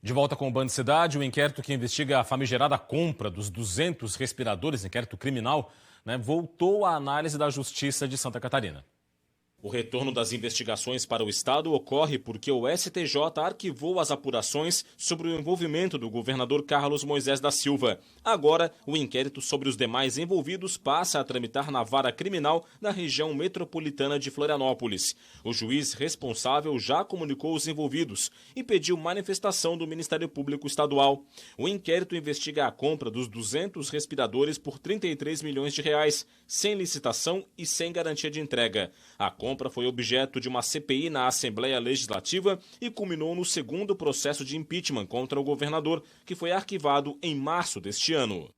De volta com o Band Cidade, o inquérito que investiga a famigerada compra dos 200 respiradores, inquérito criminal, voltou à análise da Justiça de Santa Catarina. O retorno das investigações para o Estado ocorre porque o STJ arquivou as apurações sobre o envolvimento do governador Carlos Moisés da Silva. Agora, o inquérito sobre os demais envolvidos passa a tramitar na vara criminal da região metropolitana de Florianópolis. O juiz responsável já comunicou os envolvidos e pediu manifestação do Ministério Público Estadual. O inquérito investiga a compra dos 200 respiradores por R$ 33 milhões, sem licitação e sem garantia de entrega. A compra foi objeto de uma CPI na Assembleia Legislativa e culminou no segundo processo de impeachment contra o governador, que foi arquivado em março deste ano.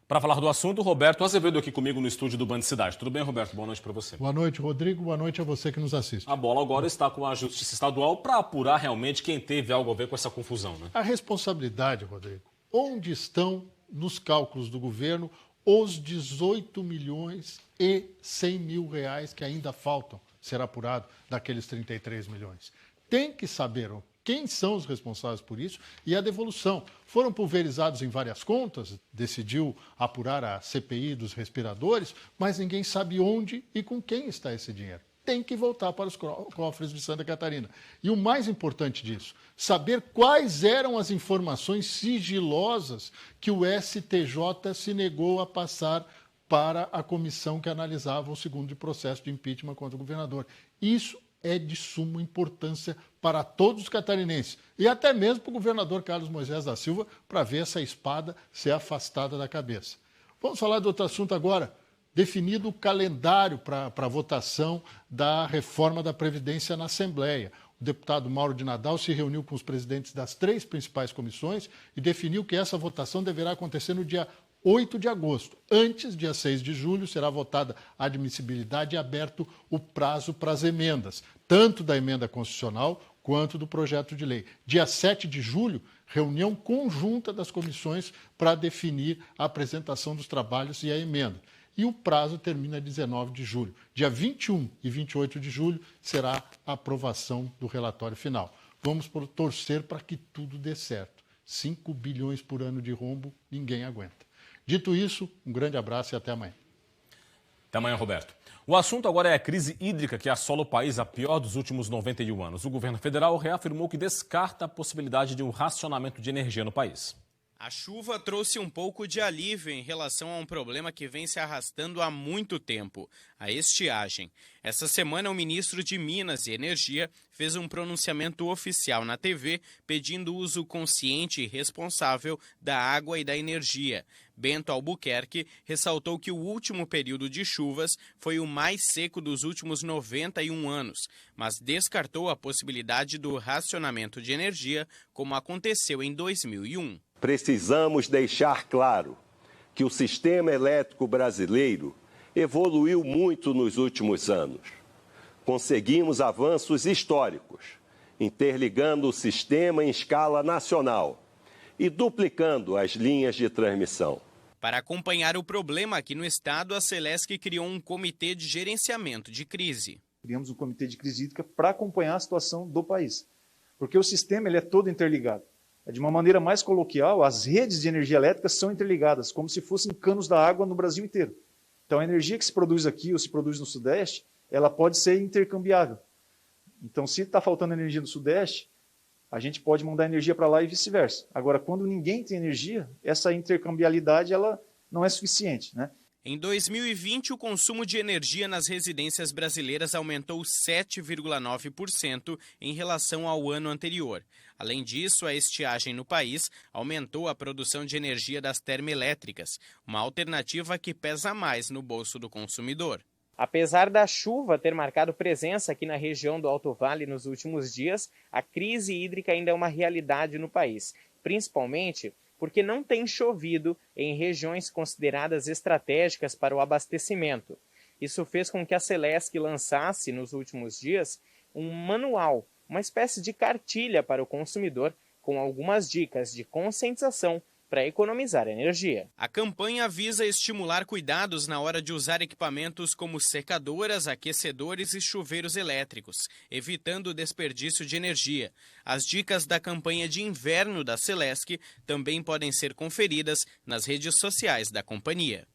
Para falar do assunto, Roberto Azevedo aqui comigo no estúdio do Band Cidade. Tudo bem, Roberto? Boa noite para você. Boa noite, Rodrigo. Boa noite a você que nos assiste. A bola agora está com a Justiça Estadual para apurar realmente quem teve algo a ver com essa confusão, né? A responsabilidade, Rodrigo, onde estão nos cálculos do governo os 18 milhões e 100 mil reais que ainda faltam ser apurado daqueles 33 milhões. Tem que saber quem são os responsáveis por isso e a devolução. Foram pulverizados em várias contas, decidiu apurar a CPI dos respiradores, mas ninguém sabe onde e com quem está esse dinheiro. Tem que voltar para os cofres de Santa Catarina. E o mais importante disso, saber quais eram as informações sigilosas que o STJ se negou a passar para a comissão que analisava o segundo processo de impeachment contra o governador. Isso é de suma importância para todos os catarinenses e até mesmo para o governador Carlos Moisés da Silva, para ver essa espada ser afastada da cabeça. Vamos falar de outro assunto agora. Definido o calendário para a votação da reforma da Previdência na Assembleia. O deputado Mauro de Nadal se reuniu com os presidentes das 3 principais comissões e definiu que essa votação deverá acontecer no dia 8 de agosto. Antes, dia 6 de julho, será votada a admissibilidade e aberto o prazo para as emendas, tanto da emenda constitucional quanto do projeto de lei. Dia 7 de julho, reunião conjunta das comissões para definir a apresentação dos trabalhos e a emenda. E o prazo termina 19 de julho. Dia 21 e 28 de julho será a aprovação do relatório final. Vamos torcer para que tudo dê certo. 5 bilhões por ano de rombo, ninguém aguenta. Dito isso, um grande abraço e até amanhã. Até amanhã, Roberto. O assunto agora é a crise hídrica que assola o país, a pior dos últimos 91 anos. O governo federal reafirmou que descarta a possibilidade de um racionamento de energia no país. A chuva trouxe um pouco de alívio em relação a um problema que vem se arrastando há muito tempo, a estiagem. Essa semana, o ministro de Minas e Energia fez um pronunciamento oficial na TV pedindo o uso consciente e responsável da água e da energia. Bento Albuquerque ressaltou que o último período de chuvas foi o mais seco dos últimos 91 anos, mas descartou a possibilidade do racionamento de energia, como aconteceu em 2001. Precisamos deixar claro que o sistema elétrico brasileiro evoluiu muito nos últimos anos. Conseguimos avanços históricos, interligando o sistema em escala nacional e duplicando as linhas de transmissão. Para acompanhar o problema aqui no estado, a Celesc criou um comitê de gerenciamento de crise. Criamos um comitê de crise hídrica para acompanhar a situação do país, porque o sistema ele é todo interligado. De uma maneira mais coloquial, as redes de energia elétrica são interligadas, como se fossem canos da água no Brasil inteiro. Então, a energia que se produz aqui ou se produz no Sudeste, ela pode ser intercambiável. Então, se está faltando energia no Sudeste, a gente pode mandar energia para lá e vice-versa. Agora, quando ninguém tem energia, essa intercambiabilidade ela não é suficiente, né? Em 2020, o consumo de energia nas residências brasileiras aumentou 7,9% em relação ao ano anterior. Além disso, a estiagem no país aumentou a produção de energia das termoelétricas, uma alternativa que pesa mais no bolso do consumidor. Apesar da chuva ter marcado presença aqui na região do Alto Vale nos últimos dias, a crise hídrica ainda é uma realidade no país, principalmente porque não tem chovido em regiões consideradas estratégicas para o abastecimento. Isso fez com que a Celesc lançasse, nos últimos dias, um manual, uma espécie de cartilha para o consumidor, com algumas dicas de conscientização para economizar energia. A campanha visa estimular cuidados na hora de usar equipamentos como secadoras, aquecedores e chuveiros elétricos, evitando o desperdício de energia. As dicas da campanha de inverno da Celesc também podem ser conferidas nas redes sociais da companhia.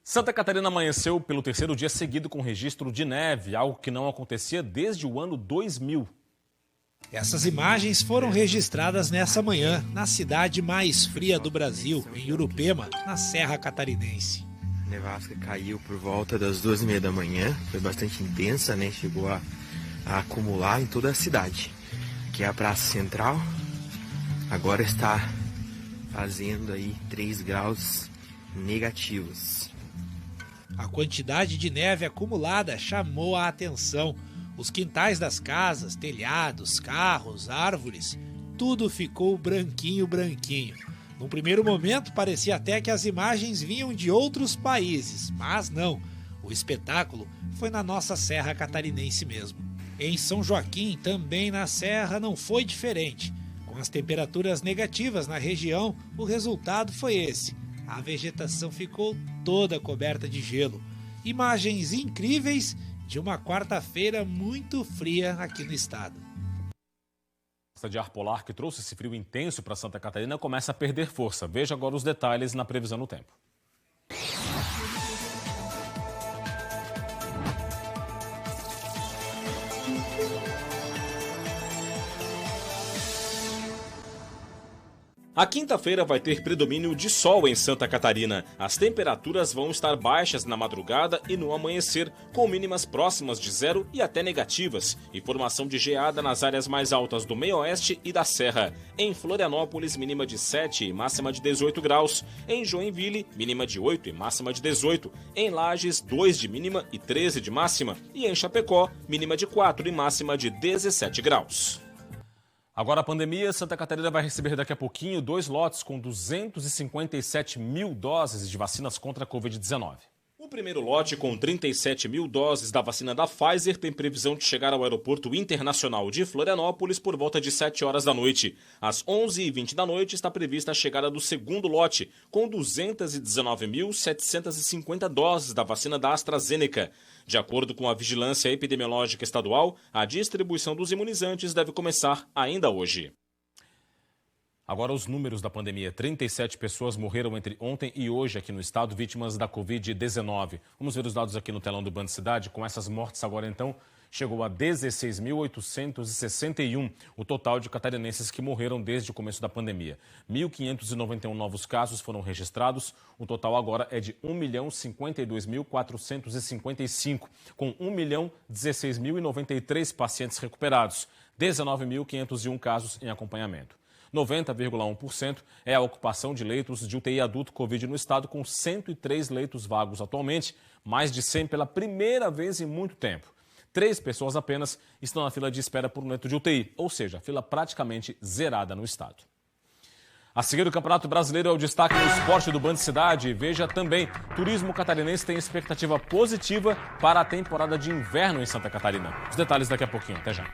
Santa Catarina amanheceu pelo terceiro dia seguido com registro de neve, algo que não acontecia desde o ano 2000. Essas imagens foram registradas nessa manhã, na cidade mais fria do Brasil, em Urupema, na Serra Catarinense. A nevasca caiu por volta das 2h30 da manhã, foi bastante intensa, né? Chegou a acumular em toda a cidade. Aqui é a Praça Central, agora está fazendo aí 3 graus negativos. A quantidade de neve acumulada chamou a atenção. Os quintais das casas, telhados, carros, árvores, tudo ficou branquinho, branquinho. Num primeiro momento, parecia até que as imagens vinham de outros países, mas não. O espetáculo foi na nossa Serra Catarinense mesmo. Em São Joaquim, também na Serra, não foi diferente. Com as temperaturas negativas na região, o resultado foi esse. A vegetação ficou toda coberta de gelo. Imagens incríveis de uma quarta-feira muito fria aqui no estado. A massa de ar polar que trouxe esse frio intenso para Santa Catarina começa a perder força. Veja agora os detalhes na previsão do tempo. A quinta-feira vai ter predomínio de sol em Santa Catarina. As temperaturas vão estar baixas na madrugada e no amanhecer, com mínimas próximas de 0 e até negativas, e formação de geada nas áreas mais altas do meio-oeste e da Serra. Em Florianópolis, mínima de 7 e máxima de 18 graus. Em Joinville, mínima de 8 e máxima de 18. Em Lages, 2 de mínima e 13 de máxima. E em Chapecó, mínima de 4 e máxima de 17 graus. Agora a pandemia, Santa Catarina vai receber daqui a pouquinho 2 lotes com 257 mil doses de vacinas contra a Covid-19. O primeiro lote, com 37 mil doses da vacina da Pfizer, tem previsão de chegar ao Aeroporto Internacional de Florianópolis por volta de 7 horas da noite. Às 11h20 da noite está prevista a chegada do segundo lote, com 219.750 doses da vacina da AstraZeneca. De acordo com a Vigilância Epidemiológica Estadual, a distribuição dos imunizantes deve começar ainda hoje. Agora os números da pandemia. 37 pessoas morreram entre ontem e hoje aqui no estado, vítimas da Covid-19. Vamos ver os dados aqui no telão do Band Cidade. Com essas mortes agora então, chegou a 16.861 o total de catarinenses que morreram desde o começo da pandemia. 1.591 novos casos foram registrados. O total agora é de 1.052.455, com 1.016.093 pacientes recuperados, 19.501 casos em acompanhamento. 90,1% é a ocupação de leitos de UTI adulto Covid no estado, com 103 leitos vagos atualmente, mais de 100 pela primeira vez em muito tempo. 3 pessoas apenas estão na fila de espera por um leito de UTI, ou seja, a fila praticamente zerada no estado. A seguir, o Campeonato Brasileiro é o destaque no esporte do Band Cidade. Veja também, turismo catarinense tem expectativa positiva para a temporada de inverno em Santa Catarina. Os detalhes daqui a pouquinho. Até já.